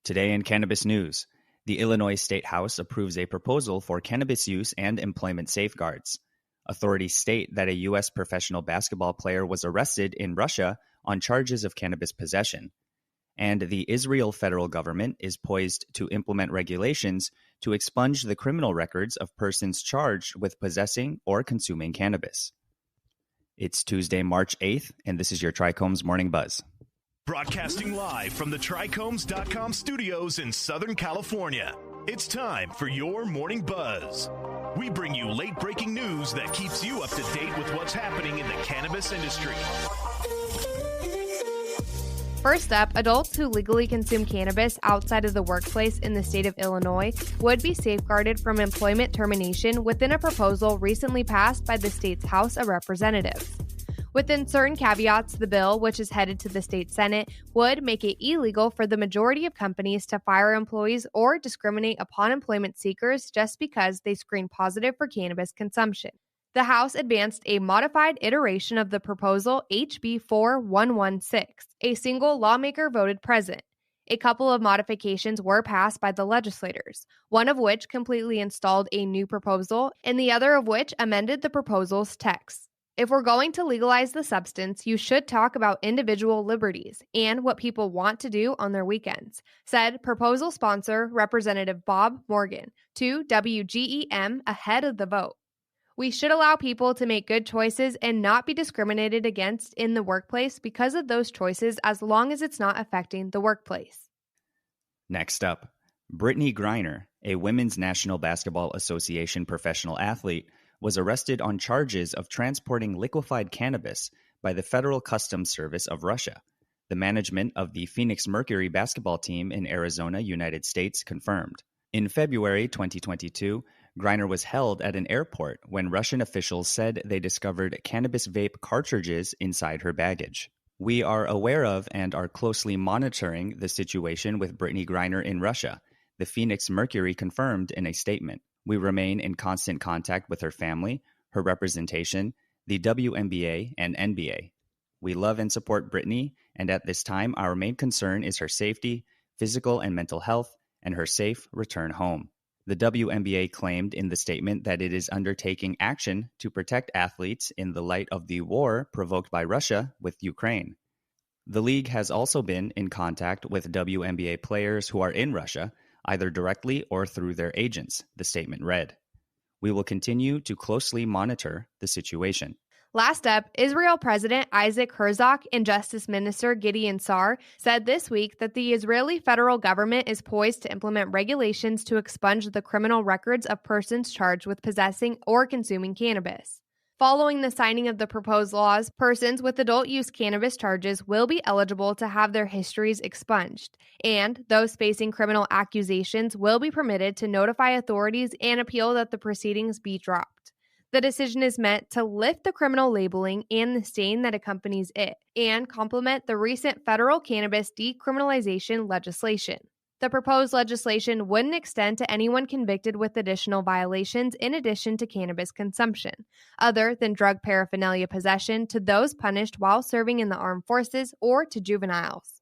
Today in Cannabis News, the Illinois State House approves a proposal for cannabis use and employment safeguards. Authorities state that a U.S. professional basketball player was arrested in Russia on charges of cannabis possession. And the Israel federal government is poised to implement regulations to expunge the criminal records of persons charged with possessing or consuming cannabis. It's Tuesday, March 8th, and this is your Trichomes Morning Buzz. Broadcasting live from the Trichomes.com studios in Southern California. It's time for your Morning Buzz. We bring you late-breaking news that keeps you up to date with what's happening in the cannabis industry. First up, adults who legally consume cannabis outside of the workplace in the state of Illinois would be safeguarded from employment termination within a proposal recently passed by the state's House of Representatives. Within certain caveats, the bill, which is headed to the state Senate, would make it illegal for the majority of companies to fire employees or discriminate upon employment seekers just because they screen positive for cannabis consumption. The House advanced a modified iteration of the proposal HB 4116. A single lawmaker voted present. A couple of modifications were passed by the legislators, one of which completely installed a new proposal, and the other of which amended the proposal's text. If we're going to legalize the substance, you should talk about individual liberties and what people want to do on their weekends, said proposal sponsor Representative Bob Morgan to WGEM ahead of the vote. We should allow people to make good choices and not be discriminated against in the workplace because of those choices as long as it's not affecting the workplace. Next up, Brittney Griner, a Women's National Basketball Association professional athlete, was arrested on charges of transporting liquefied cannabis by the Federal Customs Service of Russia. The management of the Phoenix Mercury basketball team in Arizona, United States, confirmed. In February 2022, Griner was held at an airport when Russian officials said they discovered cannabis vape cartridges inside her baggage. We are aware of and are closely monitoring the situation with Brittney Griner in Russia, the Phoenix Mercury confirmed in a statement. We remain in constant contact with her family, her representation, the WNBA and NBA. We love and support Brittney, and at this time, our main concern is her safety, physical and mental health, and her safe return home. The WNBA claimed in the statement that it is undertaking action to protect athletes in the light of the war provoked by Russia with Ukraine. The league has also been in contact with WNBA players who are in Russia, either directly or through their agents, the statement read. We will continue to closely monitor the situation. Last up, Israel President Isaac Herzog and Justice Minister Gideon Sa'ar said this week that the Israeli federal government is poised to implement regulations to expunge the criminal records of persons charged with possessing or consuming cannabis. Following the signing of the proposed laws, persons with adult use cannabis charges will be eligible to have their histories expunged, and those facing criminal accusations will be permitted to notify authorities and appeal that the proceedings be dropped. The decision is meant to lift the criminal labeling and the stain that accompanies it, and complement the recent federal cannabis decriminalization legislation. The proposed legislation wouldn't extend to anyone convicted with additional violations in addition to cannabis consumption, other than drug paraphernalia possession, to those punished while serving in the armed forces or to juveniles.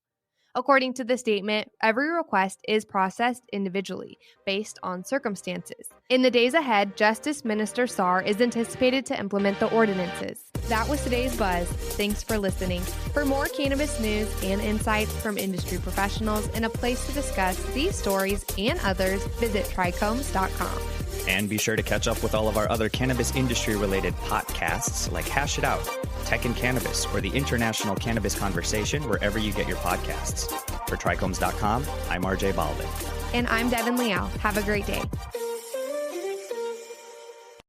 According to the statement, every request is processed individually, based on circumstances. In the days ahead, Justice Minister Sa'ar is anticipated to implement the ordinances. That was today's Buzz. Thanks for listening. For more cannabis news and insights from industry professionals and a place to discuss these stories and others, visit Trichomes.com. And be sure to catch up with all of our other cannabis industry-related podcasts like Hash It Out, Tech and Cannabis, or the International Cannabis Conversation wherever you get your podcasts. For Trichomes.com, I'm RJ Baldwin. And I'm Devin Liao. Have a great day.